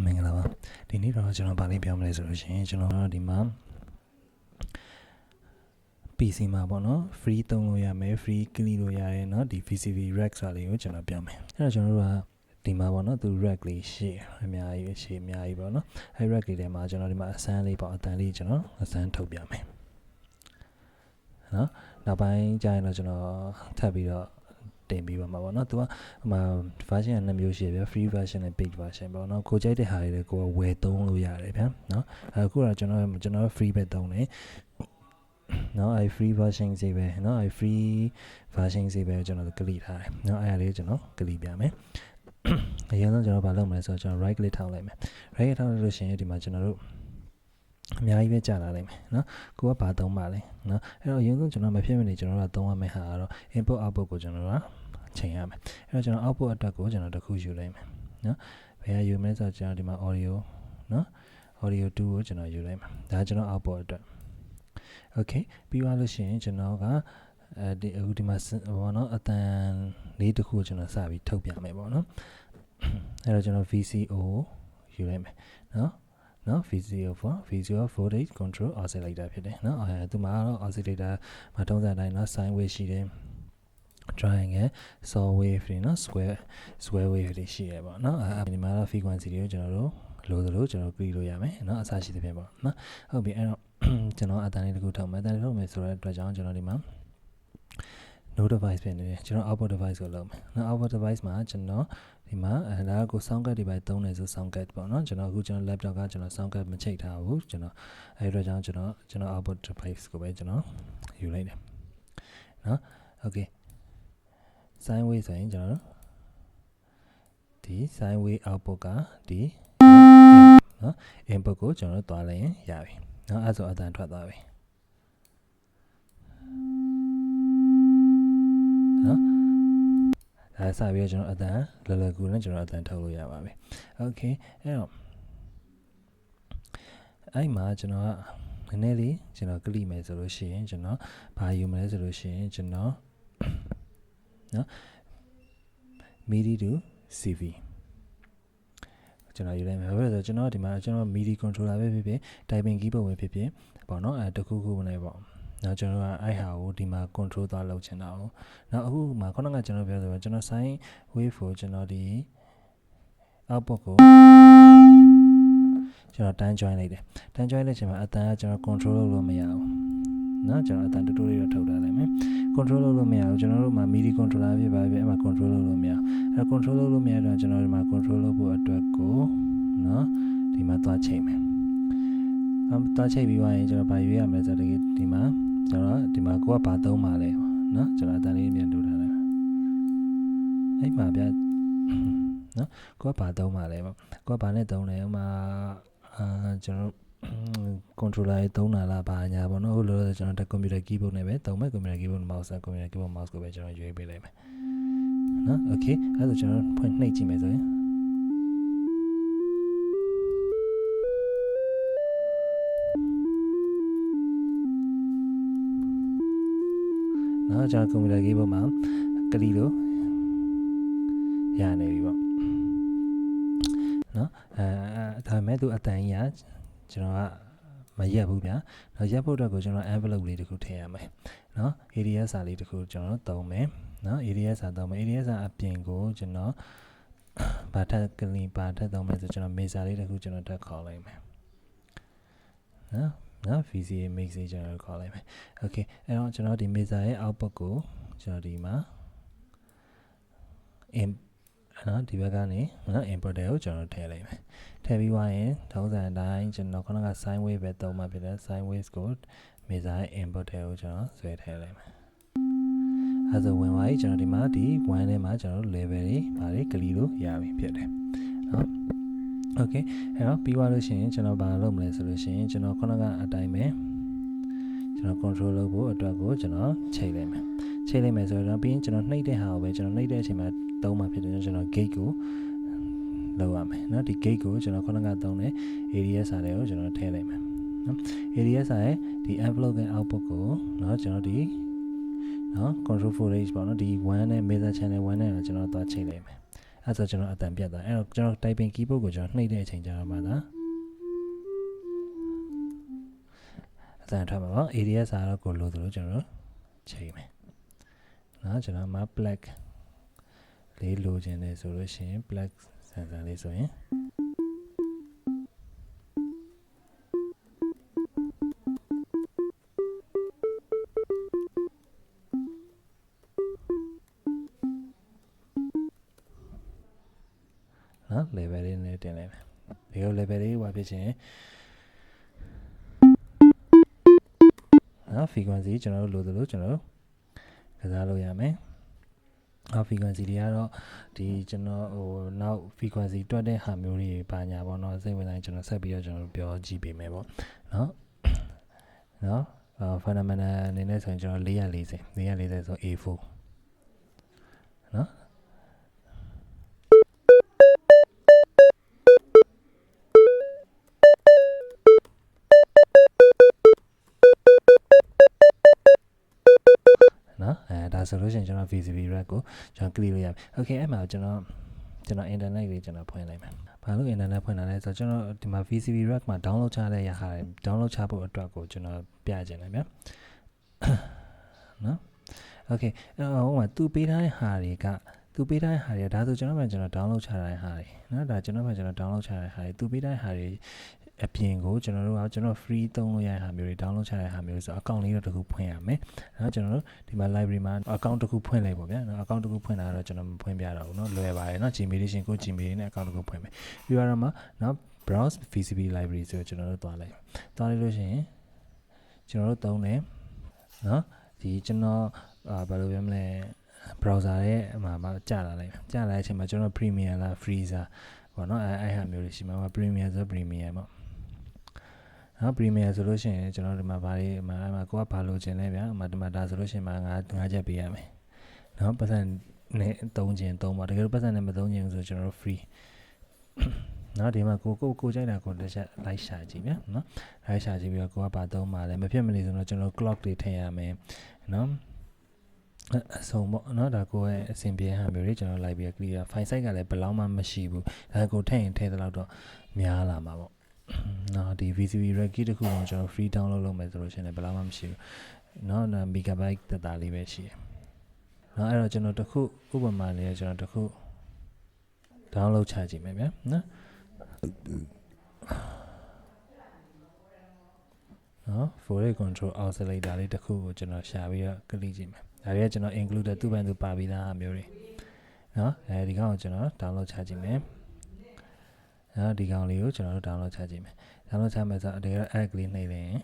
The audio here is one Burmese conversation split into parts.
မင်္ဂလာပါဒီနေ့တော့ကျွန်တော်ဗာလေးပြောမလဲဆိုလို့ရှိရင်ကျွန်တော်ဒီမှာ PC မှာပေါ့နော် free သုံးလို့ရမယ် free ကလီလို့ရတယ်เนาะဒီ VCV rack စာလေးကိုကျွန်တော်ပြောမယ်အဲ့တော့ကျွန်တော်တို့ကဒီမှာပေါ့နော်သူ rack လေးရှေ့အများကြီးပေါ့နော်အဲ့ rack လေးထဲမှာကျွန်တော်ဒီမှာအစမ်းလေးပေါ့အတန်လေးကျွန်တော်အစမ်းထုတ်ပြမယ်နော်နောက်ပိုင်းကျရင်တော့ကျွန်တော်ထပ်ပြီးတော့တင်ပြီးပါမှာပေါ့နော်သူကဟိုမှာ version နှစ်မျိုးရှိတယ်ဗျ free version နဲ့ paid version ပေါ့နော်ကိုကြိုက်တဲ့ဟာတွေကိုဝယ်သုံးလို့ရတယ်ဗျနော်အခုတော့ကျွန်တော် free ပဲသုံးတယ်နော်အဲ့ free version စီပဲနော်အဲ့ free version စီပဲကျွန်တော်ကလီထားတယ်နော်အဲ့ဒါလေးကျွန်တော်ကလီပြမယ်အရင်ဆုံးကျွန်တော်ဘာလုပ်မလဲဆိုတော့ကျွန်တော် right click ထောက်လိုက်မယ် right click ထောက်လို့ရှိရင်ဒီမှာကျွန်တော်တို့အများကြီးပဲကြာလာနိုင်မယ်နော်ကိုကဘာသုံးပါလဲနော်အဲ့တော့အရင်ဆုံးကျွန်တော်မဖြစ်မနေကျွန်တော်တို့သုံးရမယ့်ဟာကတော့ input output ကိုကျွန်တော်တို့ချိန်ရမယ်အဲ့တော့ကျွန်တော် output အတွက်ကိုကျွန်တော်တစ်ခုယူလိုက်မယ်နော်ဘယ်ဟာယူမလဲဆိုတော့ကျွန်တော်ဒီမှာ audio နော် audio 2ကိုကျွန်တော်ယူလိုက်မယ်ဒါကျွန်တော် output အတွက် okay ပြီးသွားလို့ရှိရင်ကျွန်တော်ကဒီအခုဒီမှာဘောနော်အတန်လေးတစ်ခုကိုကျွန်တော်စပြီးထုတ်ပြမယ်ပေါ့နော်အဲ့တော့ကျွန်တော် VCO ယူလိုက်မယ်နော်VCO voltage control oscillator ဖြစ်တယ်နော်အဲသူမှာတော့ oscillator မှာတုံးစံတိုင်းနော် sine wave ရှိတယ် triangle saw wave တွေနော် square wave တွေရှိရပေါ့နော်အဲဒီမှာတော့ frequency တွေကိုကျွန်တော်တို့လိုသလိုကျွန်တော် click လို့ရမယ်နော်အစရှိသဖြင့်ပေါ့နော်ဟုတ်ပြီအဲ့တော့ကျွန်တော်အတန်လေးတစ်ခုထုတ်မယ်ဆိုတဲ့အတွက်ကြောင့်ကျွန်တော်ဒီမှာ no device ဖြစ်နေတယ်ကျွန်တော် output device ကိုလုပ်မယ်နော် output device မှာကျွန်တော်ဒီမှာဒါကို sound card တွေပဲသုံးနေဆို sound card ပေါ့နော်ကျွန်တော်အခုကျွန်တော် laptop ကကျွန်တော် sound card မချိတ်ထားဘူးကျွန်တော်အဲဒီအတွက်ကြောင့်ကျွန်တော် output device ကိုပဲကျွန်တော်ယူလိုက်တယ်နော် okay sine wave ဆိုရင်ကျွန်တော်ဒီ sine wave output ကဒီနော် input ကိုကျွန်တော်သွားလိုက်ရင်ရပြီနော်အဲ့ဆိုအတန်ထွက်သွားပြီနော်အဲစပြီးကျွန်တော်အတန်လောလောကူနဲ့ကျွန်တော်အတန်ထုတ်လို့ရပါပြီ okay အဲ့တော့အဲ့မှာကျွန်တော်ကနည်းနည်းလေးကျွန်တော်ကလိမယ်ဆိုလို့ရှိရင်ကျွန်တော်ဘာယူမလဲဆိုလို့ရှိရင်ကျွန်တော်နော် MIDI to CV ကျွန်တော်ယူလိုက်မယ်ဘာလို့လဲဆိုတော့ကျွန်တော်ဒီမှာကျွန်တော် MIDI controller ပဲဖြစ်ဖြစ် typing keyboard ပဲဖြစ်ဖြစ်ပေါ့နော်အဲတခုခုနဲ့ပေါ့နောက်ကျွန်တော်ကအဲ့ဟာကိုဒီမှာ control သွားလုပ်ချင်တာ哦နောက်အခုမှာခုနကကျွန်တော်ပြောဆိုကျွန်တော် sine wave ကိုကျွန်တော်ဒီ output ကိုကျွန်တော်တန်း join လိုက်တယ်တန်း join လိုက်ချိန်မှာအတန်ကကျွန်တော် control လုပ်လို့မရဘူးနော်ကျွန်တော်အတန်တူတူလေးတော့ထုတ်ထားလိုက်မယ် control လုပ်လို့မရဘူးကျွန်တော်တို့မှာ MIDI controller ဖြစ်ပါပြီအဲ့မှာ control လုပ်လို့မရအဲ့ control လုပ်လို့မရတော့ကျွန်တော်ဒီမှာ control လုပ်ဖို့အတွက်ကိုနော်ဒီမှာသွားချိန်မယ်သွားချိန်ပြီးသွားရင်ကျွန်တော်ဗာရွေးရမယ်ဆိုတော့ဒီမှာကျွန်တော်ဒီမှာကိုကဘာသုံးပါလဲနော်ကျွန်တော်အတန်လေးပြန်တူထားလိုက်အဲ့မှာဗျနော်ကိုကဘာသုံးပါလဲပေါ့ကိုကဘာနဲ့သုံးလဲဥမာကျွန်တော်controller ရေးသုံးတာလားဘာညာပေါ့နော်ဟိုလိုကျွန်တော် computer keyboard နဲ့ပဲသုံးမယ် computer keyboard mouse ကိုပဲကျွန်တော်ရွေးပေးလိုက်မယ်နော် okay အဲ့ဒါဆိုကျွန်တော်ဖွင့်နှိပ်ကြည့်မယ်ဆိုရင်နော်ကျွန်တော် computer keyboard မှာကလီလို့ရနေပြီပေါ့နော်ဒါပေမဲ့သူအတန်ကြီးကကျွန်တော်ကမရက်ဘူးဗျာတော့ရက်ဖို့အတွက်ကိုကျွန်တော် envelope လေးတစ်ခုထည့်ရမယ်နော် ADS စာလေးတစ်ခုကျွန်တော်သုံးမယ်နော် ADS စာသုံးမယ် ADS စာအပြင်ကိုကျွန်တော်ဘာထက်ကလီဘာထက်သုံးမယ်ဆိုကျွန်တော် mixer လေးတစ်ခုကျွန်တော်တက်ခေါ်လိုက်မယ်နော် VCA mix လေးကျွန်တော်ခေါ်လိုက်မယ် okay အဲ့တော့ကျွန်တော်ဒီ mixer ရဲ့ output ကိုကျွန်တော်ဒီမှာနော်ဒီဘက်ကနေနော် input တွေကိုကျွန်တော်ထည့်လိုက်မယ်ထည့်ပြီးသွားရင်ထုံးစံအတိုင်းကျွန်တော်ခုနက sine wave ပဲသုံးမှဖြစ်တယ် sine wave ကို mixer ရဲ့ input တွေကိုကျွန်တော်ဆွဲထည့်လိုက်မယ်အဲဆိုဝင်သွားပြီကျွန်တော်ဒီမှာဒီ one ထဲမှာကျွန်တော် level တွေဗာလေးကလီလို့ရပြီဖြစ်တယ်နော် okay အဲ့တော့ပြီးသွားလို့ရှိရင်ကျွန်တော်ဘာလုပ်မလဲဆိုလို့ရှိရင်ကျွန်တော်ခုနကအတိုင်းပဲကျွန်တော် control လုပ်ဖို့အတွက်ကိုကျွန်တော်ချိန်လိုက်မယ်ဆိုတော့ပြီးရင်ကျွန်တော်နှိပ်တဲ့ဟာကိုပဲကျွန်တော်နှိပ်တဲ့အချိန်မှာသုံးမှဖြစ်တယ်ကျွန်တော် gate ကိုလောက်ရမယ်เนาะဒီ gate ကိုကျွန်တော်ခုနကသုံးတဲ့ ADS စာတွေကိုကျွန်တော်ထည့်လိုက်မယ်เนาะ ADS စာရဲ့ဒီ envelope နဲ့ output ကိုเนาะကျွန်တော်ဒီเนาะ control voltage ပေါ့เนาะဒီ1နဲ့ measure channel 1နဲ့ကျွန်တော်သွားချိန်လိုက်မယ် အဲ့ဆိုကျွန်တော်အတန်ပြတ်သွားအဲ့တော့ကျွန်တော် typing keyboard ကိုကျွန်တော်နှိပ်တဲ့အချိန်ကျတော့မှသာအတန်ထွက်မှာပေါ့ ADS စာတော့ကိုလို့ဆိုလို့ကျွန်တော်ချိန်မယ်နော်ကျွန်တော်မှ black လေးလိုချင်တယ်ဆိုလို့ရှိရင် black sensor လေးဆိုရင်နော် level လေးနဲ့တင်လိုက်မယ်ဒီလို level လေးဟိုဖြစ်ချင်းနော် frequency ကျွန်တော်တို့လိုသလိုကျွန်တော်တို့ကစားလို့ရမယ်frequency တွေကတော့ဒီကျွန်တော်ဟိုနောက် frequency တွက်တဲ့ဟာမျိုးတွေပါညာပေါ့နော်စိတ်ဝင်စားကျွန်တော်ဆက်ပြီးတော့ကျွန်တော်ပြောကြည့်ပေးမယ်ပေါ့နော် fundamental အနေနဲ့ဆိုရင်ကျွန်တော်440ဆို A4 နော်ဒါဆိုလို့ရှိရင်ကျွန်တော် VCV rack ကိုကျွန်တော် click လို့ရပြီ okay အဲ့မှာကျွန်တော် internet လေးကျွန်တော်ဖွင့်လိုက်မယ်ဘာလို့ internet ဖွင့်လာလဲဆိုတော့ကျွန်တော်ဒီမှာ VCV rack မှာ download ချတဲ့ရဟာ download ချဖို့အတွက်ကိုကျွန်တော်ပြချင်တယ်ဗျာနော် okay အဲ့တော့ဟိုမှာသူပေးထားတဲ့ဟာတွေကဒါဆိုကျွန်တော်မှကျွန်တော် download ချထားတဲ့ဟာတွေနော်ဒါကျွန်တော်မှကျွန်တော် download ချထားတဲ့ဟာတွေသူပေးထားတဲ့ဟာတွေအပြင်ကိုကျွန်တော်တို့ကကျွန်တော် free သုံးလို့ရတဲ့ဟာမျိုးတွေ download ချတဲ့ဟာမျိုးတွေဆို account လေးတော့တစ်ခုဖွင့်ရမယ်။နော်ကျွန်တော်တို့ဒီမှာ library မှာ account တစ်ခုဖွင့်လိုက်ပေါ့ဗျာ။နော် account တစ်ခုဖွင့်တာတော့ကျွန်တော်မဖွင့်ပြတော့ဘူးเนาะလွယ်ပါတယ်เนาะ Gmail လေးရှင်ကို Gmail နဲ့ account တစ်ခုဖွင့်မယ်။ပြီးတော့မှနော် browse VCV library ဆိုကျွန်တော်တို့သွားလိုက်။သွားလိုက်လို့ရှိရင်ကျွန်တော်တို့သုံးတယ်เนาะဒီကျွန်တော်ဘာလို့ပြောမလဲ browser ရဲ့အမှာကြာလာလိုက်။ကြာလာတဲ့အချိန်မှာကျွန်တော် premium လား free စားပေါ့เนาะအဲ့ဟာမျိုးတွေရှိမှာ premium ဆို premium ပေါ့နော် premium ဆိုလို့ရှိရင်ကျွန်တော်ဒီမှာဘာလေးမှာကိုကဘာလို့ကျင်လဲဗျာဒီမှာဒါဆိုလို့ရှိရင်9ချက်ပေးရမယ်နော်ပတ်စံနဲ့3ခြင်း3ပါတကယ်လို့ပတ်စံနဲ့မ3ခြင်းဆိုကျွန်တော်တို့ free နော်ဒီမှာကိုကြိုက်တာကိုတစ်ချက်လိုက်ရှာကြည့်ဗျာနော်လိုက်ရှာကြည့်ပြီးတော့ကိုကဘာသုံးပါလဲမဖြစ်မနေဆိုတော့ကျွန်တော် clock တွေထည့်ရမယ်နော်အဆုံးပေါ့နော်ဒါကိုရဲ့အဆင်ပြေဟာမျိုးတွေကျွန်တော်လိုက်ပြီး clear file size ကလည်းဘယ်လောက်မှမရှိဘူးဒါကိုထည့်ရင်ထည့်သလောက်တော့များလာမှာပေါ့နော်ဒီ VCV rack တစ်ခုကိုကျွန်တော် free download လုပ်မယ်ဆိုလို့ရှိရင်ဘယ်လောက်မှမရှိဘူးနော်ဒါ megabyte တသားလေးပဲရှိတယ်နော်အဲ့တော့ကျွန်တော်တစ်ခုဥပမာလေးကျွန်တော်တစ်ခု download ချကြည့်မယ်ဗျာနော် 4A control oscillator လေးတစ်ခုကိုကျွန်တော်ရှာပြီးတော့ click ကြည့်မယ်ဒါတွေကကျွန်တော် include သူ့ဘန်သူပါပြီးသားအမျိုးတွေနော်အဲဒီကောင်ကိုကျွန်တော် download ချကြည့်မယ်နော်ဒီကောင်လေးကိုကျွန်တော်တို့ download ချကြည့်မယ် download ချမယ်ဆိုတော့တကယ် add ကလေးနှိပ်လိုက်ရင်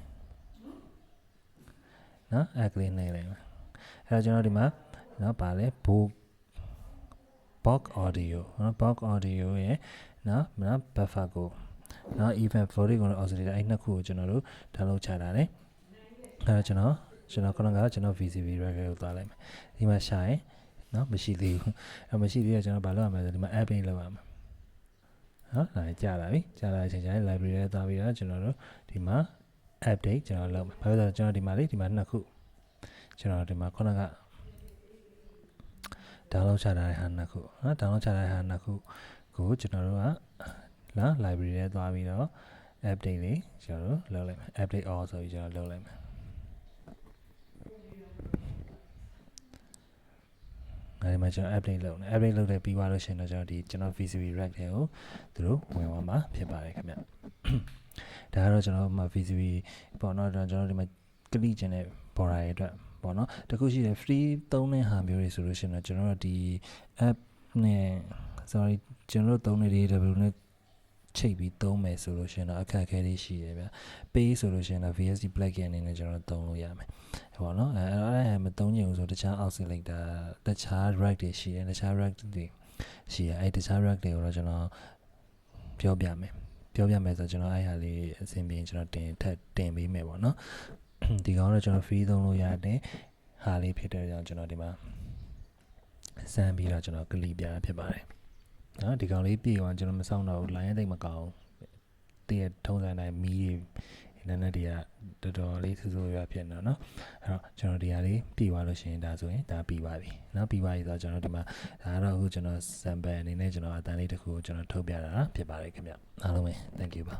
နော် add ကလေးနှိပ်လိုက်မယ်အဲ့တော့ကျွန်တော်ဒီမှာနော်ပါလဲ box audio နော် box audio ရဲ့နော် buffer ကိုနော် even 4D ကို oscillator အဲ့နှစ်ခုကိုကျွန်တော်တို့ download ချတာလေအဲ့တော့ကျွန်တော်ခုနကကျွန်တော် VCV rack ကိုသွားလိုက်မယ်ဒီမှာရှာရင်နော်မရှိသေးဘူးအဲ့မရှိသေးတော့ကျွန်တော်ဘာလုပ်ရမလဲဆိုဒီမှာ app လုပ်ရမယ်နော်ဒါကြာလာပြီကြာလာတဲ့အချိန်ကျရင် library ထဲသွားပြီးတော့ကျွန်တော်တို့ဒီမှာ update ကျွန်တော်လုပ်မယ်ဘာလို့လဲဆိုတော့ကျွန်တော်ဒီမှာလေးဒီမှာနှစ်ခုကျွန်တော်ဒီမှာခုနက download ချထားတဲ့ဟာနှစ်ခုနော် download ချထားတဲ့ဟာနှစ်ခုကိုကျွန်တော်တို့ကနော် library ထဲသွားပြီးတော့ update လေးကျွန်တော်တို့လုပ်လိုက်မယ် update all ဆိုပြီးကျွန်တော်လုပ်လိုက်မယ်အဲဒီမှာကျွန်တော် update လုပ်တယ် update လုပ်တဲ့ပြီးသွားလို့ရှိရင်တော့ကျွန်တော် VCV rack တွေကိုသူတို့ဝင်သွားမှာဖြစ်ပါတယ်ခင်ဗျဒါကတော့ကျွန်တော်မှာ VCV ပေါ့နော်ကျွန်တော်ဒီမှာ click ကျင်တဲ့ border ရဲ့အတွက်ပေါ့နော်တခုရှိတယ် free သုံးတဲ့ဟာမျိုးတွေဆိုလို့ရှိရင်တော့ကျွန်တော်တို့ဒီ app နဲ့ sorry ကျွန်တော်တို့သုံးနေတဲ့ W နဲ့ချိတ်ပြီးသုံးမယ်ဆိုလို့ရှိရင်တော့အခက်အခဲလေးရှိတယ်ဗျ pay ဆိုလို့ရှိရင်တော့ VSD plugin အနေနဲ့ကျွန်တော်သုံးလို့ရမယ်ပေါ့နော်အဲ့မသုံးချင်ဘူးဆိုတခြား oscillator တခြား rack တွေရှိတယ်တခြား rack တွေရှိတယ်အဲ့တခြား rack တွေကိုတော့ကျွန်တော်ပြောပြမယ်ဆိုတော့ကျွန်တော်အဲ့ဟာလေးအဆင်ပြေကျွန်တော်တင်ပေးမယ်ပေါ့နော်ဒီကောင်တော့ကျွန်တော် free သုံးလို့ရတယ်ဟာလေးဖြစ်တဲ့ကြောင့်ကျွန်တော်ဒီမှာစမ်းပြီးတော့ကျွန်တော် click ပြတာဖြစ်ပါတယ်နော်ဒီကောင်လေးပြေအောင်ကျွန်တော်မစောင့်တော့ဘူး line သိမ့်မကောင်းတည့်ထုံးစံတိုင်းမီး နည်းနည်းဒီကတော်တော်လေးဆိုးရွားဖြစ်နေတော့အဲ့တော့ကျွန်တော်ဒီဟာလေးပြီးသွားလို့ရှိရင်ဒါဆိုရင်ဒါပြီးသွားပြီเนาะပြီးသွားပြီဆိုတော့ကျွန်တော်ဒီမှာဒါကတော့အခုကျွန်တော် sample အနေနဲ့ကျွန်တော်အတန်းလေးတစ်ခုကိုကျွန်တော်ထုတ်ပြတာဖြစ်ပါတယ်ခင်ဗျအားလုံးပဲ thank you ပါ